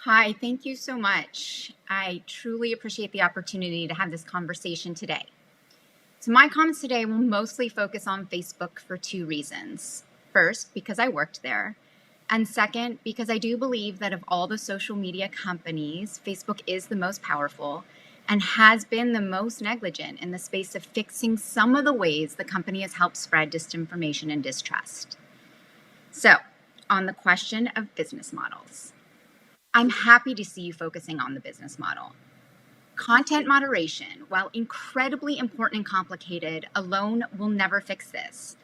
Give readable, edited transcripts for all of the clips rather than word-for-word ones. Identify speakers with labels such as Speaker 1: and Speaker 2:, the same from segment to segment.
Speaker 1: Hi, thank you so much. I truly appreciate the opportunity to have this conversation today. So my comments today will mostly focus on Facebook for two reasons. First, because I worked there. And second, because I do believe that of all the social media companies, Facebook is the most powerful and has been the most negligent in the space of fixing some of the ways the company has helped spread disinformation and distrust. So, on the question of business models, I'm happy to see you focusing on the business model. Content moderation, while incredibly important and complicated, alone will never fix this.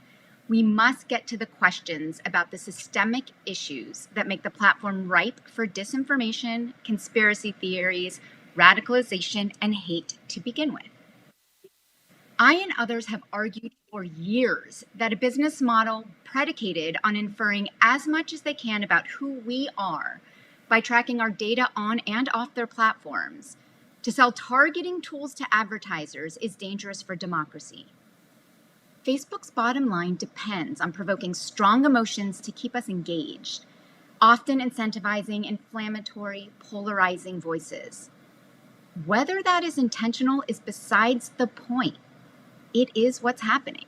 Speaker 1: We must get to the questions about the systemic issues that make the platform ripe for disinformation, conspiracy theories, radicalization, and hate to begin with. I and others have argued for years that a business model predicated on inferring as much as they can about who we are by tracking our data on and off their platforms to sell targeting tools to advertisers is dangerous for democracy. Facebook's bottom line depends on provoking strong emotions to keep us engaged, often incentivizing inflammatory, polarizing voices. Whether that is intentional is besides the point. It is what's happening.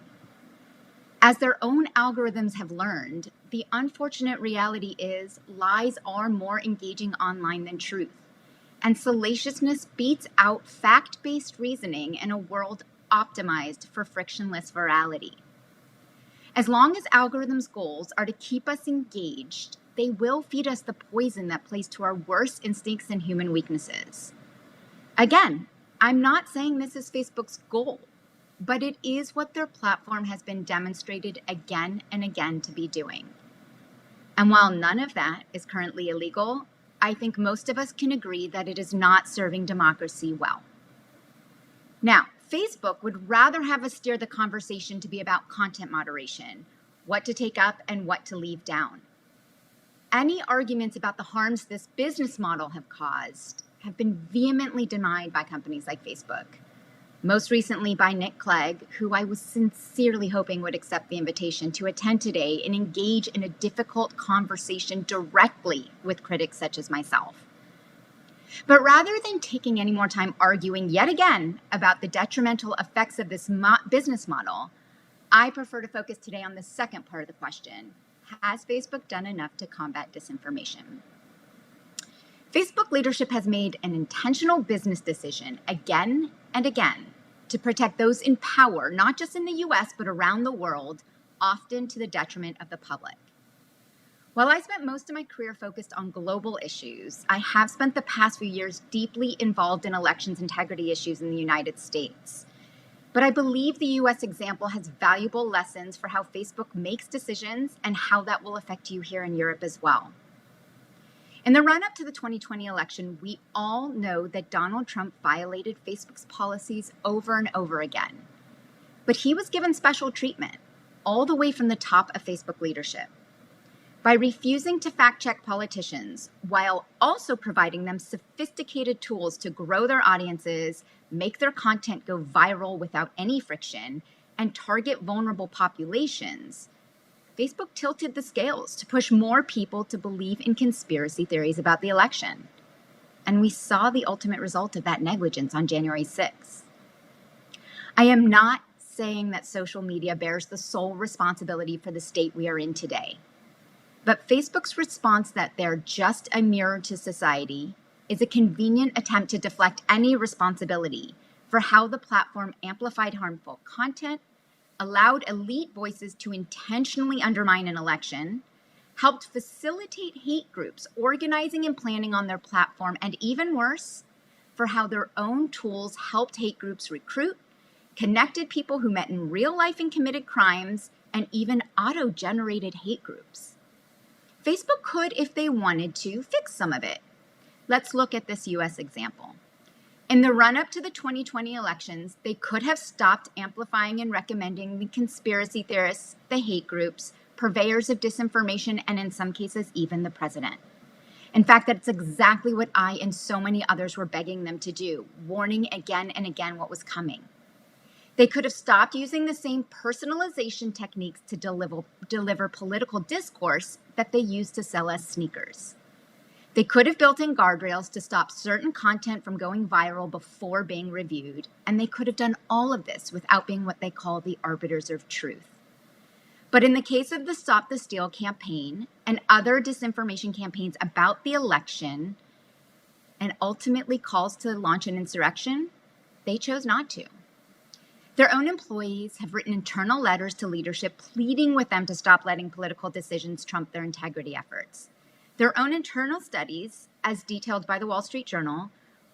Speaker 1: As their own algorithms have learned, the unfortunate reality is lies are more engaging online than truth, and salaciousness beats out fact-based reasoning in a world optimized for frictionless virality. As long as algorithms' goals are to keep us engaged, they will feed us the poison that plays to our worst instincts and human weaknesses. Again, I'm not saying this is Facebook's goal, but it is what their platform has been demonstrated again and again to be doing. And while none of that is currently illegal, I think most of us can agree that it is not serving democracy well. Now, Facebook would rather have us steer the conversation to be about content moderation, what to take up and what to leave down. Any arguments about the harms this business model have caused have been vehemently denied by companies like Facebook. Most recently by Nick Clegg, who I was sincerely hoping would accept the invitation to attend today and engage in a difficult conversation directly with critics such as myself. But rather than taking any more time arguing yet again about the detrimental effects of this business model, I prefer to focus today on the second part of the question. Has Facebook done enough to combat disinformation? Facebook leadership has made an intentional business decision again and again to protect those in power, not just in the US, but around the world, often to the detriment of the public. While I spent most of my career focused on global issues, I have spent the past few years deeply involved in elections integrity issues in the United States. But I believe the US example has valuable lessons for how Facebook makes decisions and how that will affect you here in Europe as well. In the run-up to the 2020 election, we all know that Donald Trump violated Facebook's policies over and over again. But he was given special treatment, all the way from the top of Facebook leadership. By refusing to fact-check politicians, while also providing them sophisticated tools to grow their audiences, make their content go viral without any friction, and target vulnerable populations, Facebook tilted the scales to push more people to believe in conspiracy theories about the election. And we saw the ultimate result of that negligence on January 6th. I am not saying that social media bears the sole responsibility for the state we are in today. But Facebook's response that they're just a mirror to society is a convenient attempt to deflect any responsibility for how the platform amplified harmful content, allowed elite voices to intentionally undermine an election, helped facilitate hate groups organizing and planning on their platform, and even worse, for how their own tools helped hate groups recruit, connected people who met in real life and committed crimes, and even auto-generated hate groups. Facebook could, if they wanted to, fix some of it. Let's look at this US example. In the run-up to the 2020 elections, they could have stopped amplifying and recommending the conspiracy theorists, the hate groups, purveyors of disinformation, and in some cases, even the president. In fact, that's exactly what I and so many others were begging them to do, warning again and again what was coming. They could have stopped using the same personalization techniques to deliver political discourse that they used to sell us sneakers. They could have built in guardrails to stop certain content from going viral before being reviewed, and they could have done all of this without being what they call the arbiters of truth. But in the case of the Stop the Steal campaign and other disinformation campaigns about the election and ultimately calls to launch an insurrection, they chose not to. Their own employees have written internal letters to leadership pleading with them to stop letting political decisions trump their integrity efforts. Their own internal studies, as detailed by the Wall Street Journal,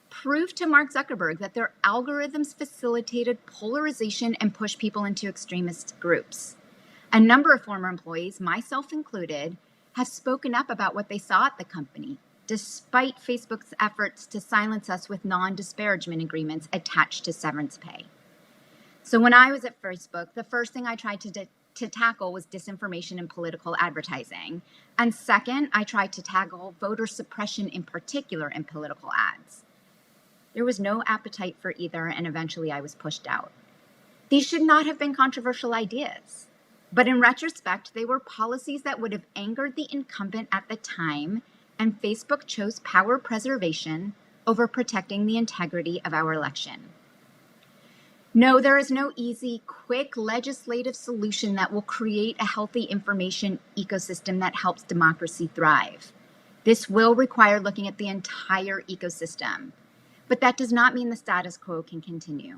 Speaker 1: proved to Mark Zuckerberg that their algorithms facilitated polarization and pushed people into extremist groups. A number of former employees, myself included, have spoken up about what they saw at the company, despite Facebook's efforts to silence us with non-disparagement agreements attached to severance pay. So when I was at Facebook, the first thing I tried to tackle was disinformation and political advertising. And second, I tried to tackle voter suppression in particular in political ads. There was no appetite for either, and eventually I was pushed out. These should not have been controversial ideas. But in retrospect, they were policies that would have angered the incumbent at the time, and Facebook chose power preservation over protecting the integrity of our election. No, there is no easy, quick legislative solution that will create a healthy information ecosystem that helps democracy thrive. This will require looking at the entire ecosystem, but that does not mean the status quo can continue.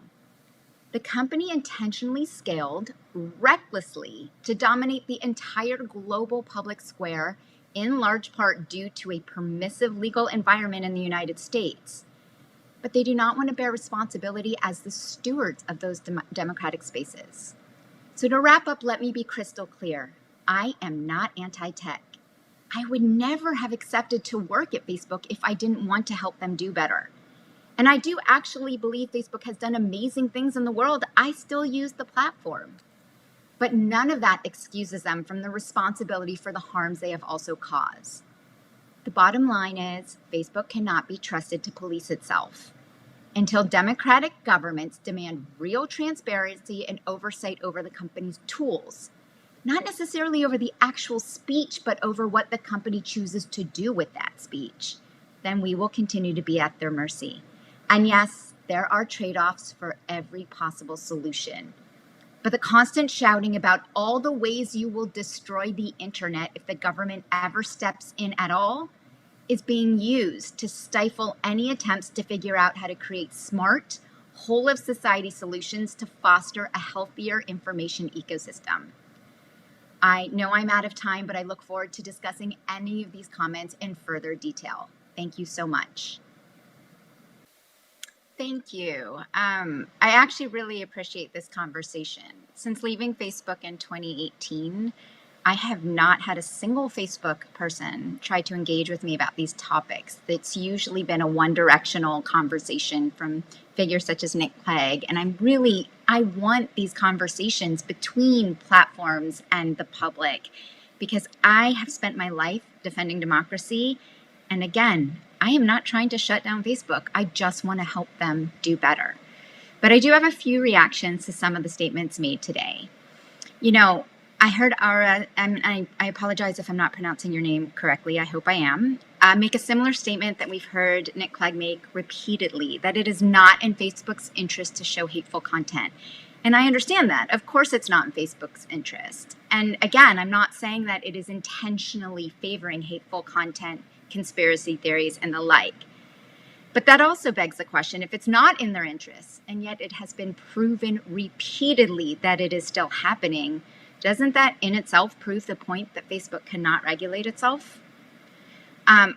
Speaker 1: The company intentionally scaled recklessly to dominate the entire global public square, in large part due to a permissive legal environment in the United States. But they do not want to bear responsibility as the stewards of those democratic spaces. So to wrap up, let me be crystal clear. I am not anti-tech. I would never have accepted to work at Facebook if I didn't want to help them do better. And I do actually believe Facebook has done amazing things in the world. I still use the platform. But none of that excuses them from the responsibility for the harms they have also caused. The bottom line is Facebook cannot be trusted to police itself. Until democratic governments demand real transparency and oversight over the company's tools, not necessarily over the actual speech, but over what the company chooses to do with that speech, then we will continue to be at their mercy. And yes, there are trade-offs for every possible solution. But the constant shouting about all the ways you will destroy the internet if the government ever steps in at all is being used to stifle any attempts to figure out how to create smart, whole-of-society solutions to foster a healthier information ecosystem. I know I'm out of time, but I look forward to discussing any of these comments in further detail. Thank you so much. Thank you. I actually really appreciate this conversation. Since leaving Facebook in 2018, I have not had a single Facebook person try to engage with me about these topics. It's usually been a one-directional conversation from figures such as Nick Clegg, and I want these conversations between platforms and the public because I have spent my life defending democracy, and again, I am not trying to shut down Facebook. I just want to help them do better. But I do have a few reactions to some of the statements made today. You know, I heard Ara, and I apologize if I'm not pronouncing your name correctly. I hope I am. Make a similar statement that we've heard Nick Clegg make repeatedly, that it is not in Facebook's interest to show hateful content. And I understand that. Of course it's not in Facebook's interest. And again, I'm not saying that it is intentionally favoring hateful content, conspiracy theories, and the like. But that also begs the question, if it's not in their interests, and yet it has been proven repeatedly that it is still happening, doesn't that in itself prove the point that Facebook cannot regulate itself?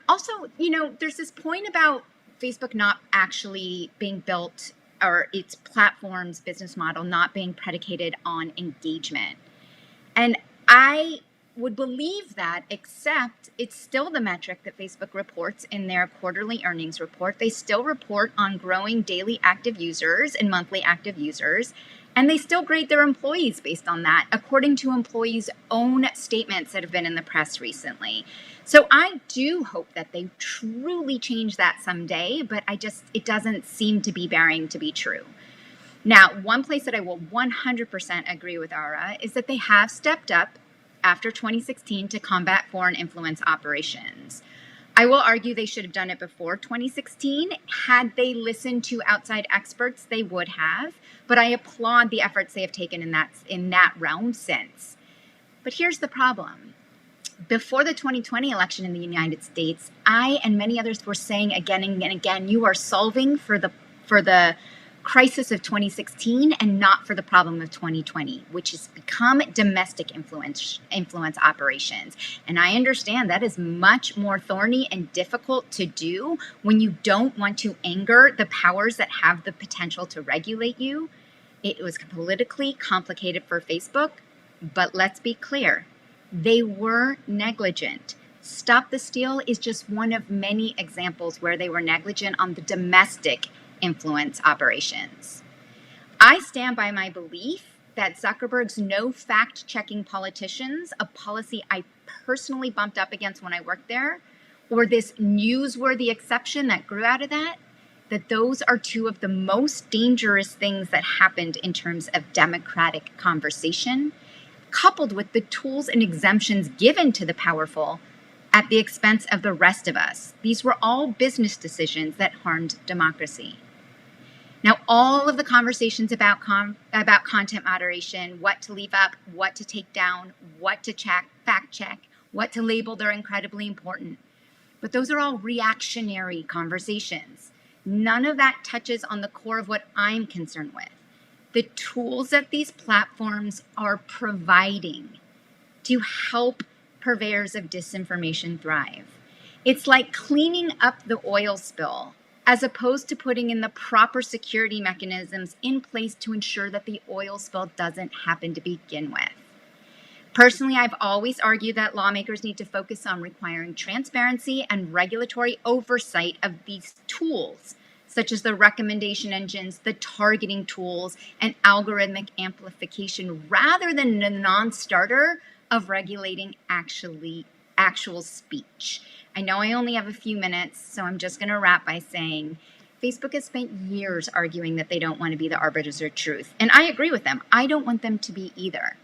Speaker 1: Also, you know, there's this point about Facebook not actually being built, or its platform's business model not being predicated on engagement. And I would believe that, except it's still the metric that Facebook reports in their quarterly earnings report. They still report on growing daily active users and monthly active users, and they still grade their employees based on that, according to employees' own statements that have been in the press recently. So I do hope that they truly change that someday, but it doesn't seem to be bearing to be true. Now, one place that I will 100% agree with Ara is that they have stepped up after 2016 to combat foreign influence operations. I will argue they should have done it before 2016. Had they listened to outside experts, they would have. But I applaud the efforts they have taken in that realm since. But here's the problem. Before the 2020 election in the United States, I and many others were saying again and again, you are solving for the crisis of 2016 and not for the problem of 2020, which has become domestic influence operations. And I understand that is much more thorny and difficult to do when you don't want to anger the powers that have the potential to regulate you. It was politically complicated for Facebook, but let's be clear, they were negligent. Stop the Steal is just one of many examples where they were negligent on the domestic influence operations. I stand by my belief that Zuckerberg's no fact-checking politicians, a policy I personally bumped up against when I worked there, or this newsworthy exception that grew out of that those are two of the most dangerous things that happened in terms of democratic conversation, coupled with the tools and exemptions given to the powerful at the expense of the rest of us. These were all business decisions that harmed democracy. Now, all of the conversations about content moderation, what to leave up, what to take down, what to fact check, what to label, they're incredibly important. But those are all reactionary conversations. None of that touches on the core of what I'm concerned with. The tools that these platforms are providing to help purveyors of disinformation thrive. It's like cleaning up the oil spill as opposed to putting in the proper security mechanisms in place to ensure that the oil spill doesn't happen to begin with. Personally, I've always argued that lawmakers need to focus on requiring transparency and regulatory oversight of these tools, such as the recommendation engines, the targeting tools, and algorithmic amplification, rather than the non-starter of regulating actual speech. I know I only have a few minutes, so I'm just going to wrap by saying Facebook has spent years arguing that they don't want to be the arbiters of truth. And I agree with them. I don't want them to be either.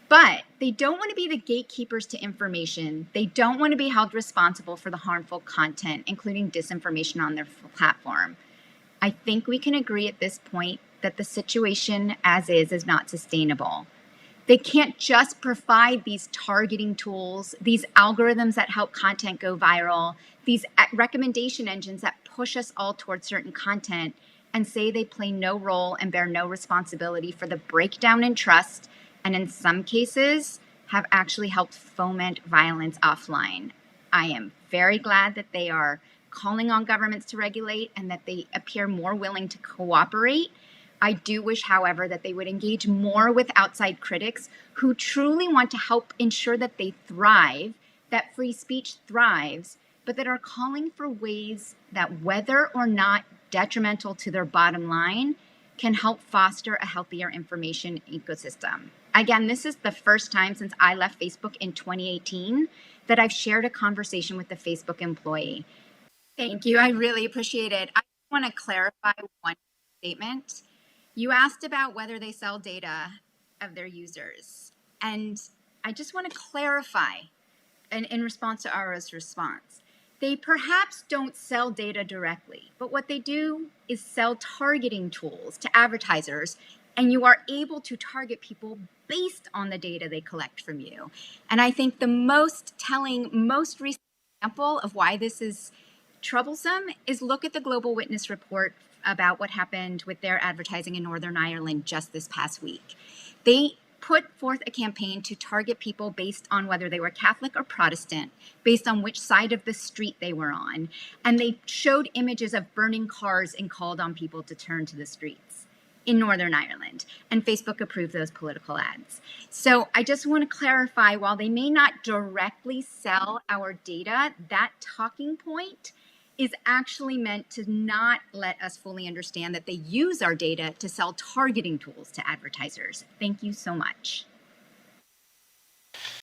Speaker 1: But they don't want to be the gatekeepers to information. They don't want to be held responsible for the harmful content, including disinformation on their platform. I think we can agree at this point that the situation as is not sustainable. They can't just provide these targeting tools, these algorithms that help content go viral, these recommendation engines that push us all towards certain content, and say they play no role and bear no responsibility for the breakdown in trust, and in some cases have actually helped foment violence offline. I am very glad that they are calling on governments to regulate and that they appear more willing to cooperate. I do wish, however, that they would engage more with outside critics who truly want to help ensure that they thrive, that free speech thrives, but that are calling for ways that, whether or not detrimental to their bottom line, can help foster a healthier information ecosystem. Again, this is the first time since I left Facebook in 2018 that I've shared a conversation with a Facebook employee. Thank you. I really appreciate it. I want to clarify one statement. You asked about whether they sell data of their users. And I just want to clarify in response to Ara's response. They perhaps don't sell data directly, but what they do is sell targeting tools to advertisers, and you are able to target people based on the data they collect from you. And I think the most telling, most recent example of why this is troublesome is look at the Global Witness report about what happened with their advertising in Northern Ireland just this past week. They put forth a campaign to target people based on whether they were Catholic or Protestant, based on which side of the street they were on. And they showed images of burning cars and called on people to turn to the streets in Northern Ireland. And Facebook approved those political ads. So I just want to clarify, while they may not directly sell our data, that talking point is actually meant to not let us fully understand that they use our data to sell targeting tools to advertisers. Thank you so much.